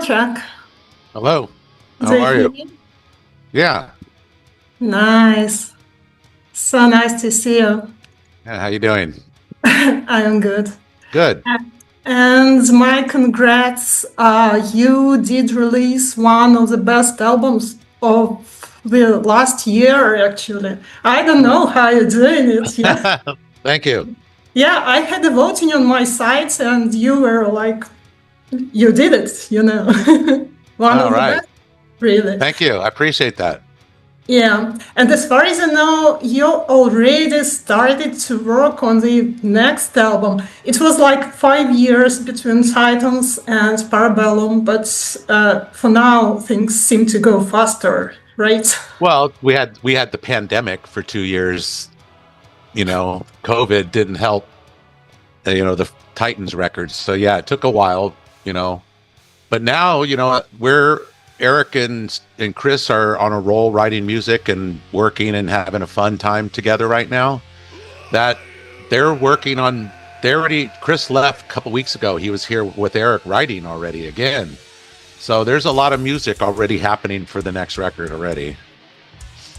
Jack. Hello. Do How you are hear you? me? Yeah. Nice. So nice to see you. Yeah, how you doing? I am good. Good. And my congrats. You did release one of the best albums of the last year, actually. I don't know how you're doing it. Yeah. Thank you. Yeah, I had the voting on my site, and you were like, you did it. One All of the right. best, really. Thank you. I appreciate that. Yeah, and as far as I know, you already started to work on the next album. It was like 5 years between Titans and Para Bellum, but for now things seem to go faster, right? Well, we had the pandemic for 2 years. COVID didn't help. The Titans records. So yeah, it took a while. You know, but now we're Eric and Chris are on a roll, writing music and working and having a fun time together right now. That they're working on. Chris left a couple weeks ago. He was here with Eric writing already again. So there's a lot of music already happening for the next record already.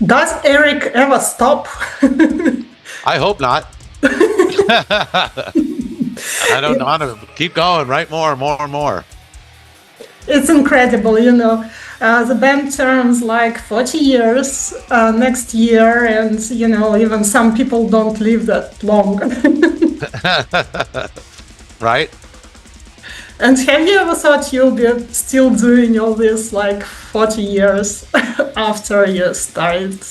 Does Eric ever stop? I hope not. I don't know how to keep going, write more and more. It's incredible. The band turns like 40 years next year, and even some people don't live that long. Right? And have you ever thought you'll be still doing all this like 40 years after you started?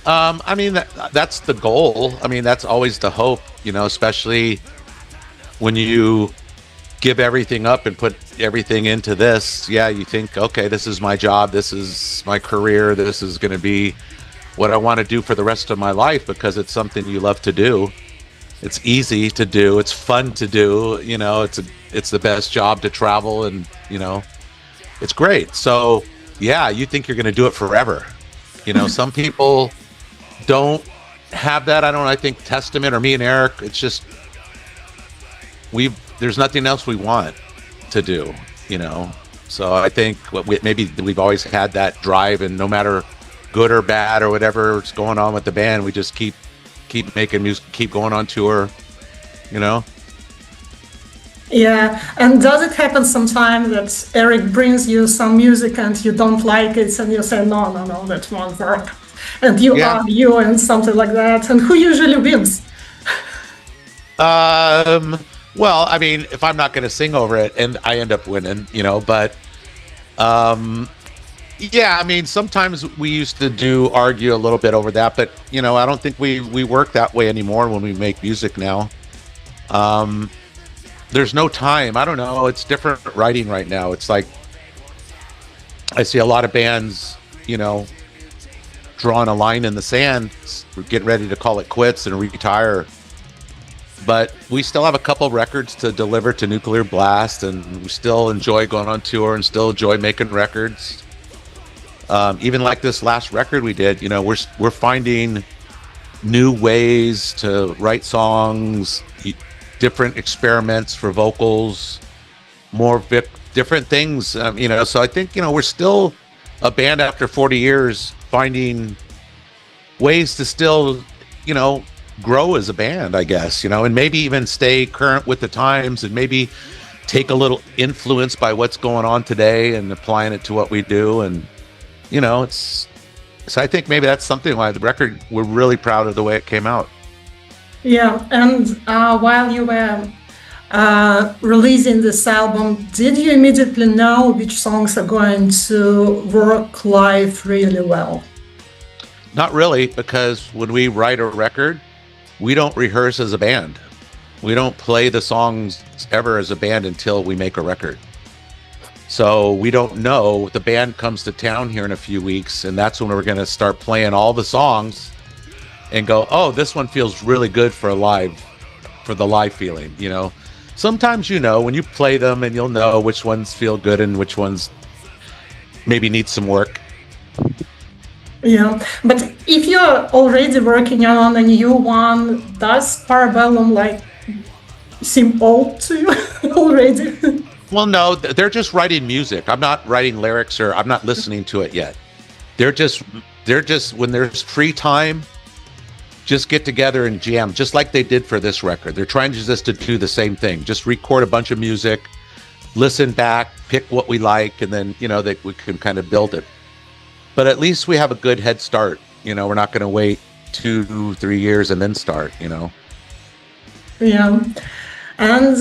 I mean, that's the goal. I mean, that's always the hope, especially when you give everything up and put everything into this. Yeah, you think, okay, this is my job, this is my career, this is going to be what I want to do for the rest of my life, because it's something you love to do. It's easy to do, it's fun to do, it's the best job to travel, and it's great. So yeah, you think you're going to do it forever. Some people don't have that. I think Testament or me and Eric, it's just there's nothing else we want to do, so I think maybe we've always had that drive, and no matter good or bad or whatever's going on with the band, we just keep making music, keep going on tour. Yeah, and does it happen sometime that Eric brings you some music and you don't like it, and you say, no, that won't work, and you Yeah. argue and something like that, and who usually wins? Well, I mean, if I'm not going to sing over it and I end up winning, but yeah, I mean, sometimes we used to argue a little bit over that, but I don't think we work that way anymore when we make music now. There's no time. I don't know. It's different writing right now. It's like I see a lot of bands, drawing a line in the sand, getting ready to call it quits and retire. But we still have a couple records to deliver to Nuclear Blast, and we still enjoy going on tour and still enjoy making records. Even like this last record we did, we're finding new ways to write songs, different experiments for vocals, more different things. So I think we're still a band after 40 years, finding ways to still grow as a band, I guess, and maybe even stay current with the times, and maybe take a little influence by what's going on today and applying it to what we do. And so I think maybe that's something why the record, we're really proud of the way it came out. Yeah, and while you were releasing this album, did you immediately know which songs are going to work live really well? Not really, because when we write a record, we don't rehearse as a band. We don't play the songs ever as a band until we make a record. So we don't know. The band comes to town here in a few weeks, and that's when we're going to start playing all the songs and go, oh, this one feels really good for the live feeling. Sometimes when you play them, and you'll know which ones feel good and which ones maybe need some work. Yeah, but if you're already working on a new one, does Para Bellum seem old to you already? Well, no, they're just writing music. I'm not writing lyrics, or I'm not listening to it yet. They're just when there's free time, just get together and jam, just like they did for this record. They're trying just to do the same thing. Just record a bunch of music, listen back, pick what we like, and then, you know, that we can kind of build it. But at least we have a good head start. You know, we're not going to wait 2-3 years and then start, you know. Yeah. And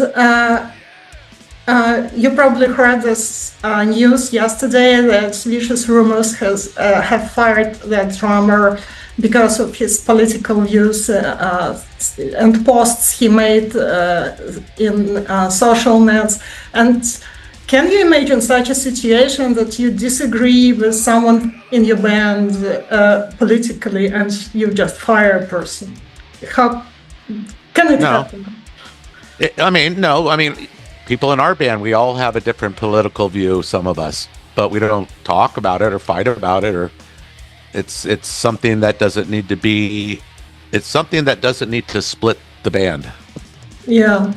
you probably heard this news yesterday that Vicious Rumors have fired that drummer because of his political views and posts he made in social nets. And can you imagine such a situation that you disagree with someone in your band politically and you just fire a person? How can it happen? People in our band, we all have a different political view, some of us, but we don't talk about it or fight about it, or it's something that doesn't need to be, it's something that doesn't need to split the band. Yeah.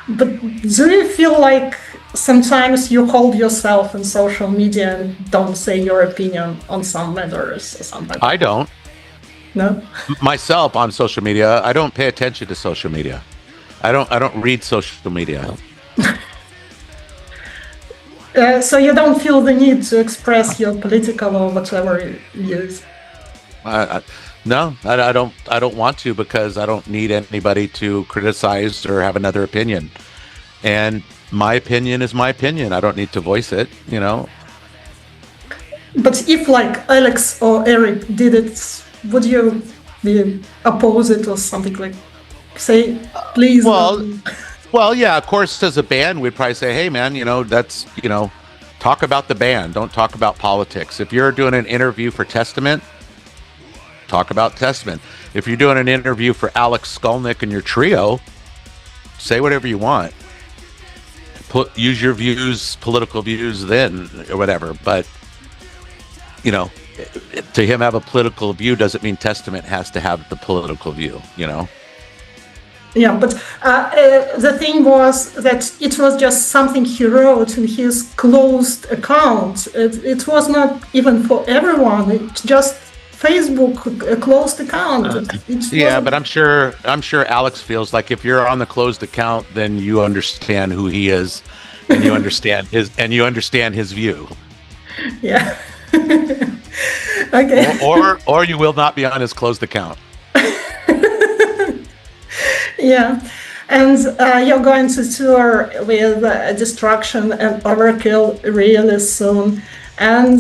But do you feel like sometimes you hold yourself in social media and don't say your opinion on some matters or something? I don't. No? Myself on social media, I don't pay attention to social media. I don't read social media. So you don't feel the need to express your political or whatever views? No, I don't want to, because I don't need anybody to criticize or have another opinion. And my opinion is my opinion. I don't need to voice it, you know. But if like Alex or Eric did it, would you be oppose it or something, like say, please? Well, yeah, of course, as a band, we'd probably say, hey, man, you know, that's, you know, talk about the band. Don't talk about politics. If you're doing an interview for Testament, talk about Testament. If you're doing an interview for Alex Skolnick and your trio, say whatever you want. Use your views, political views then, or whatever. But, you know, to him have a political view doesn't mean Testament has to have the political view, you know? Yeah, but the thing was that it was just something he wrote in his closed account. It was not even for everyone. It's just Facebook closed account. Yeah, but I'm sure Alex feels like if you're on the closed account, then you understand who he is, and you understand his view. Yeah. Okay. Or you will not be on his closed account. Yeah, and you're going to tour with Destruction and Overkill really soon. And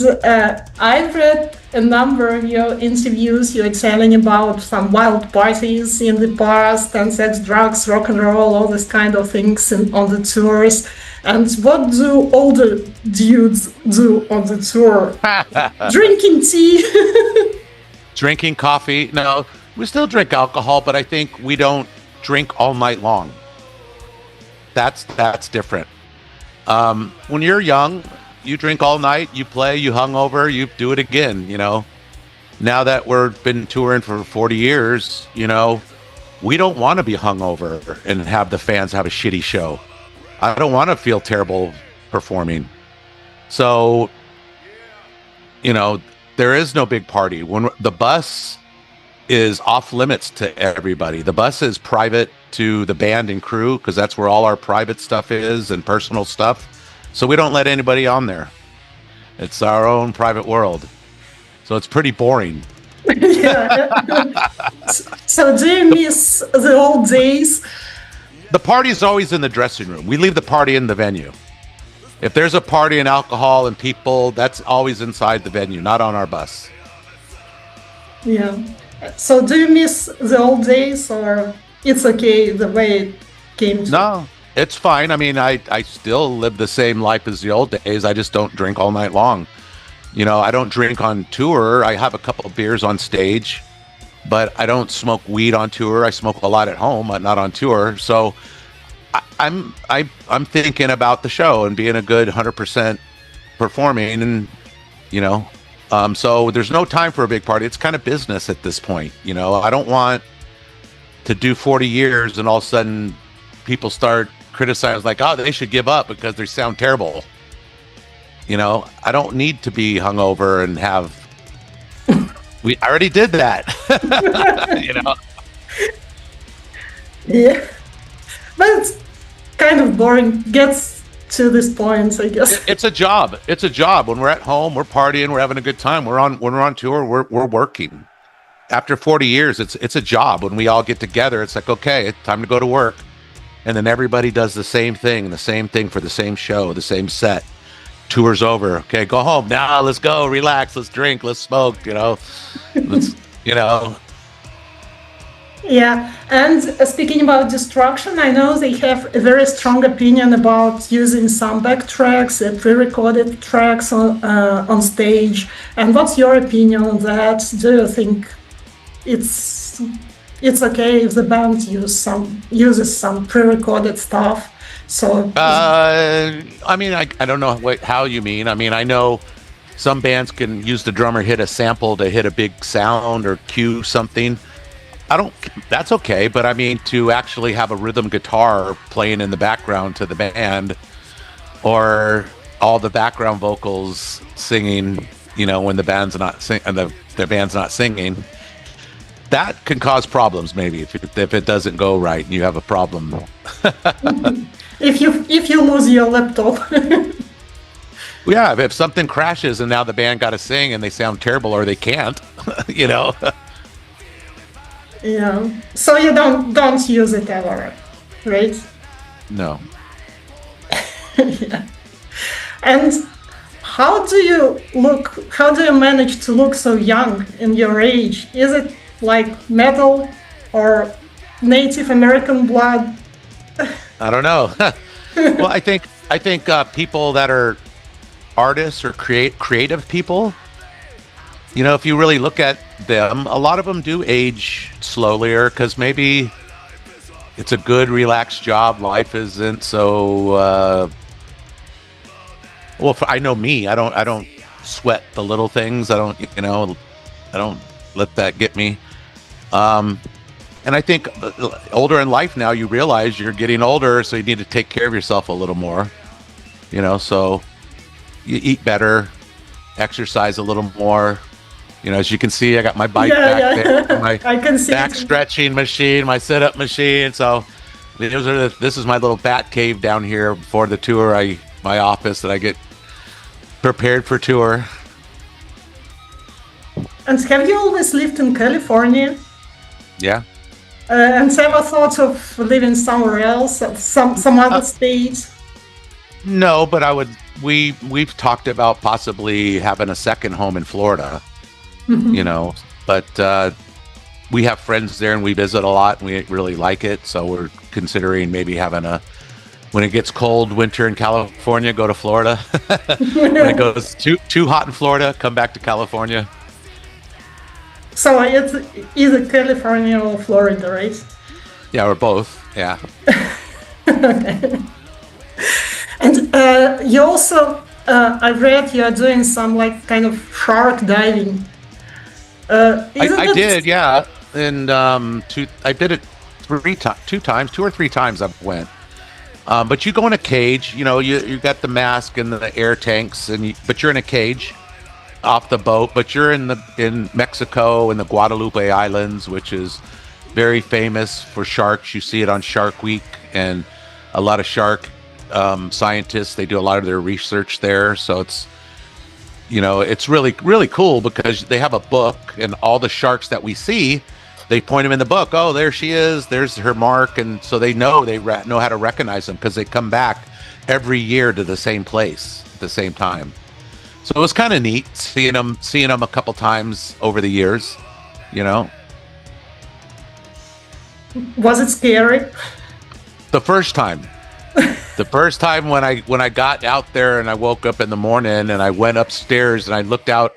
I've read a number of your interviews. You're telling about some wild parties in the past and sex, drugs, rock and roll, all this kind of things on the tours. And what do older dudes do on the tour? Drinking tea? Drinking coffee? No, we still drink alcohol, but I think we don't drink all night long. That's different. When you're young, you drink all night, you play, you hungover, you do it again, you know. Now that we've been touring for 40 years, you know, we don't want to be hungover and have the fans have a shitty show. I don't want to feel terrible performing. So, you know, there is no big party. When the bus is off limits to everybody. The bus is private to the band and crew, because that's where all our private stuff is and personal stuff. So we don't let anybody on there. It's our own private world. So it's pretty boring. Yeah. So do you miss the old days? The party's always in the dressing room. We leave the party in the venue. If there's a party and alcohol and people, that's always inside the venue, not on our bus. Yeah. So do you miss the old days, or it's okay the way it came to? No, it's fine. I mean, I still live the same life as the old days. I just don't drink all night long. You know, I don't drink on tour. I have a couple of beers on stage, but I don't smoke weed on tour. I smoke a lot at home, but not on tour. So I'm thinking about the show and being a good 100% performing, and, you know, so there's no time for a big party. It's kind of business at this point. You know, I don't want to do 40 years and all of a sudden people start criticize like, oh, they should give up because they sound terrible. I don't need to be hungover and have. I already did that. Yeah, but it's kind of boring. Gets to this point, I guess. It's a job. It's a job. When we're at home, we're partying, we're having a good time. When we're on tour, we're working. After 40 years, it's a job. When we all get together, it's like, okay, it's time to go to work. And then everybody does the same thing for the same show, the same set. Tour's over. Okay, go home. Now let's go, relax, let's drink, let's smoke, Let's. Yeah, and speaking about Destruction, I know they have a very strong opinion about using some backtracks, pre-recorded tracks on stage. And what's your opinion on that? Do you think it's okay if the band uses some pre-recorded stuff? So I mean, I don't know how you mean. I mean, I know some bands can use the drummer hit a sample to hit a big sound or cue something. That's okay, but I mean, to actually have a rhythm guitar playing in the background to the band, or all the background vocals singing, when the band's not the band's not singing, that can cause problems. Maybe if it doesn't go right and you have a problem. If you lose your laptop. Yeah, if something crashes and now the band got to sing and they sound terrible or they can't, Yeah. So you don't use it ever, right? No. Yeah. And how do you manage to look so young in your age? Is it like metal or Native American blood? I don't know. Well, I think people that are artists or creative people, if you really look at them, a lot of them do age slower because maybe it's a good, relaxed job. Life isn't so. Well, I know me. I don't sweat the little things. I don't let that get me. And I think older in life now, you realize you're getting older, so you need to take care of yourself a little more. So you eat better, exercise a little more. As you can see, I got my bike back there, my I can see back stretching machine, my sit-up machine. So this is my little bat cave down here before the tour. My office that I get prepared for tour. And have you always lived in California? Yeah. And ever thought of living somewhere else, some other state? No, but we've talked about possibly having a second home in Florida. But we have friends there and we visit a lot and we really like it. So we're considering maybe having when it gets cold winter in California, go to Florida. When it goes too hot in Florida, come back to California. So it's either California or Florida, right? Yeah, we're both. Yeah. Okay. And you also, I read you are doing some kind of shark diving. I did, yeah. And I did it 2 or 3 times I went. But you go in a cage, you got the mask and the air tanks, but you're in a cage off the boat. But you're in Mexico in the Guadalupe Islands, which is very famous for sharks. You see it on Shark Week, and a lot of shark scientists, they do a lot of their research there. So it's really, really cool because they have a book, and all the sharks that we see, they point them in the book. Oh, there she is. There's her mark. And so they know how to recognize them because they come back every year to the same place at the same time. So it was kind of neat seeing them a couple times over the years, Was it scary? The first time. The first time when I got out there and I woke up in the morning and I went upstairs and I looked out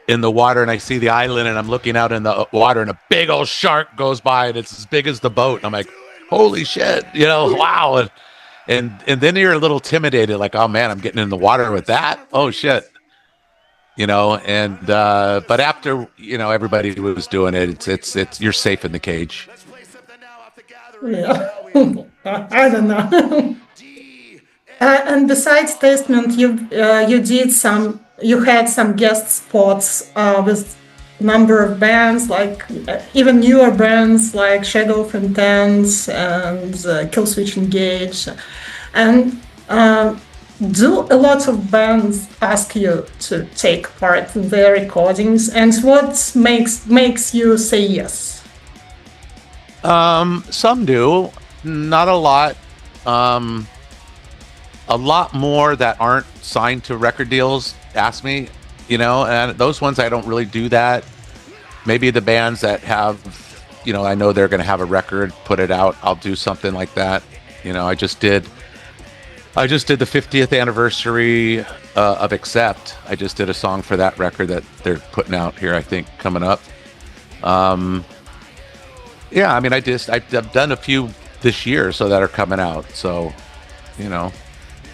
in the water and I see the island and I'm looking out in the water and a big old shark goes by and it's as big as the boat. And I'm like, holy shit, wow. And then you're a little intimidated, like, oh man, I'm getting in the water with that. Oh shit. But after, everybody was doing it, it's you're safe in the cage. Yeah. I don't know. And besides Testament, you had some guest spots with number of bands, like even newer bands like Shadow of Intent and Killswitch Engage, and do a lot of bands ask you to take part in their recordings, and what makes you say yes? Some do, not a lot. A lot more that aren't signed to record deals ask me, and those ones I don't really do that. Maybe the bands that have, I know they're going to have a record, put it out, I'll do something like that. I just did the 50th anniversary of Accept. I just did a song for that record that they're putting out here, I think, coming up. Yeah, I mean, I've done a few this year, so that are coming out. So,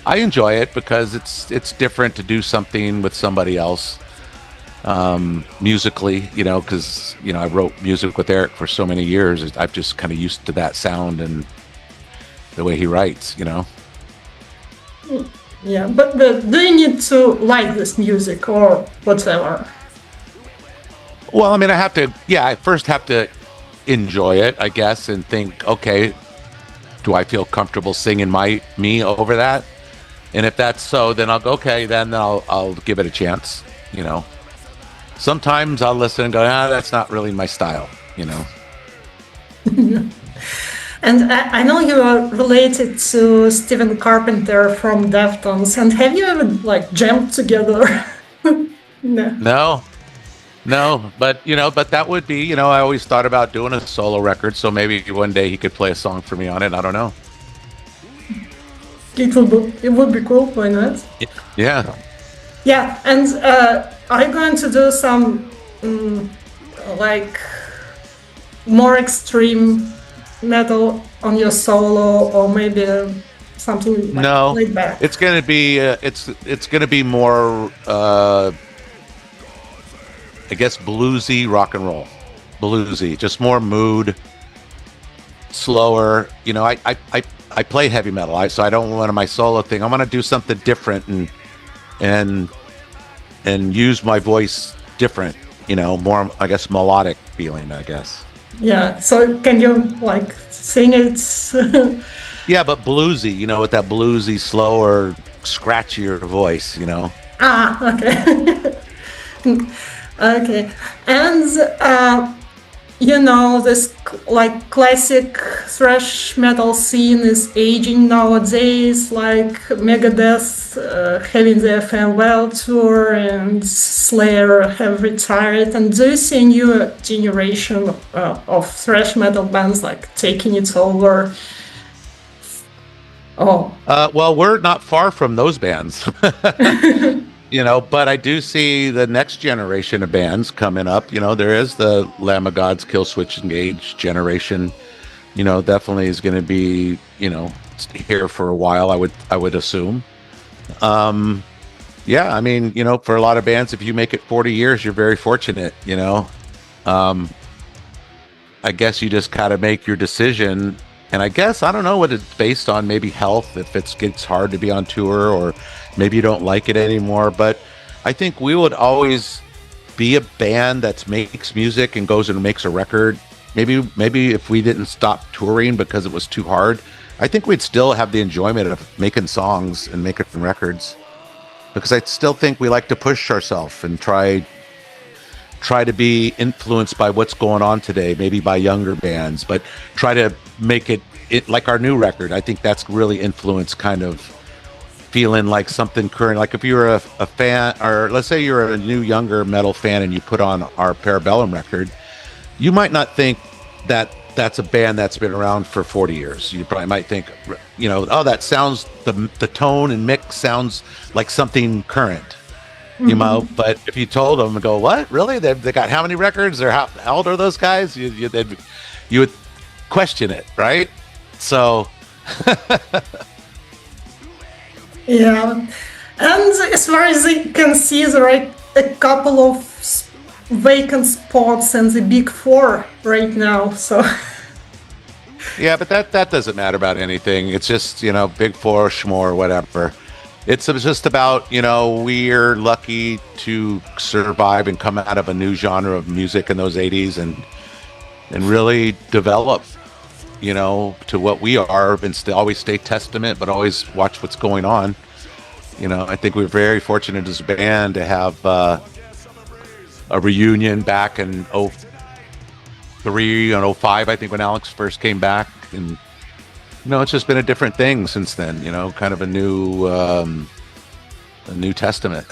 I enjoy it because it's different to do something with somebody else, musically, because I wrote music with Eric for so many years. I've just kind of used to that sound and the way he writes. Yeah, but do you need to like this music or whatever? Well, I mean, I first have to enjoy it, I guess, and think, okay, do I feel comfortable singing me over that? And if that's so, then I'll go, okay, then I'll give it a chance. Sometimes I'll listen and go, that's not really my style. And I know you are related to Stephen Carpenter from Deftones, and have you ever jammed together? No, but that would be, I always thought about doing a solo record, so maybe one day he could play a song for me on it. I don't know. It would be cool. Why not? Yeah. Yeah, and are you going to do some more extreme metal on your solo, or maybe something like that? It's gonna be it's gonna be more I guess bluesy rock and roll, bluesy, just more mood, slower. I play heavy metal, so I don't want my solo thing. I want to do something different and use my voice different. More, I guess, melodic feeling, I guess. Yeah. So can you sing it? Yeah, but bluesy. with that bluesy, slower, scratchier voice. Ah, okay. Okay. And this classic thrash metal scene is aging nowadays, like Megadeth having their farewell tour and Slayer have retired. And do you see a new generation of thrash metal bands taking it over? Oh. Well, we're not far from those bands. But I do see the next generation of bands coming up. There is the Lamb of God's Killswitch Engage generation. Definitely is going to be, here for a while. I would assume. Yeah, I mean, for a lot of bands, if you make it 40 years, you're very fortunate. I guess you just gotta make your decision. And I guess, I don't know what it's based on, maybe health, if it gets hard to be on tour, or maybe you don't like it anymore. But I think we would always be a band that makes music and goes and makes a record. Maybe if we didn't stop touring because it was too hard, I think we'd still have the enjoyment of making songs and making records. Because I still think we like to push ourselves and try to be influenced by what's going on today, maybe by younger bands, but try to make it like our new record. I think that's really influenced, kind of feeling like something current. Like if you're a fan, or let's say you're a new younger metal fan and you put on our Para Bellum record, you might not think that that's a band that's been around for 40 years. You probably might think, oh, that sounds, the tone and mix sounds like something current. But if you told them and go, what, really? They got how many records, or how old are those guys? You would question it, right? So yeah. And as far as I can see, there are a couple of vacant spots in the big four right now. So Yeah, but that doesn't matter about anything. It's just, big four, schmore, whatever. It's just about, we're lucky to survive and come out of a new genre of music in those 80s and really develop, to what we are and always stay testament, but always watch what's going on. I think we're very fortunate as a band to have a reunion back in 03 and 05, I think, when Alex first came back. And, it's just been a different thing since then, kind of a new testament.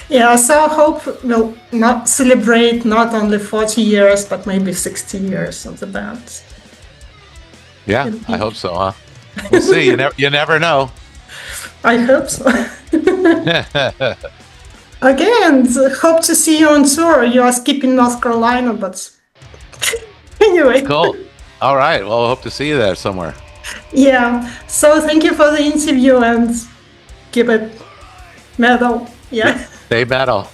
Yeah, so I hope we'll not celebrate not only 40 years, but maybe 60 years of the band. Yeah, I hope so, huh? We'll see. You never know. I hope so. Again, hope to see you on tour. You are skipping North Carolina, but anyway. Cool. All right. Well, I hope to see you there somewhere. Yeah. So thank you for the interview and keep it metal. Yeah. Stay metal.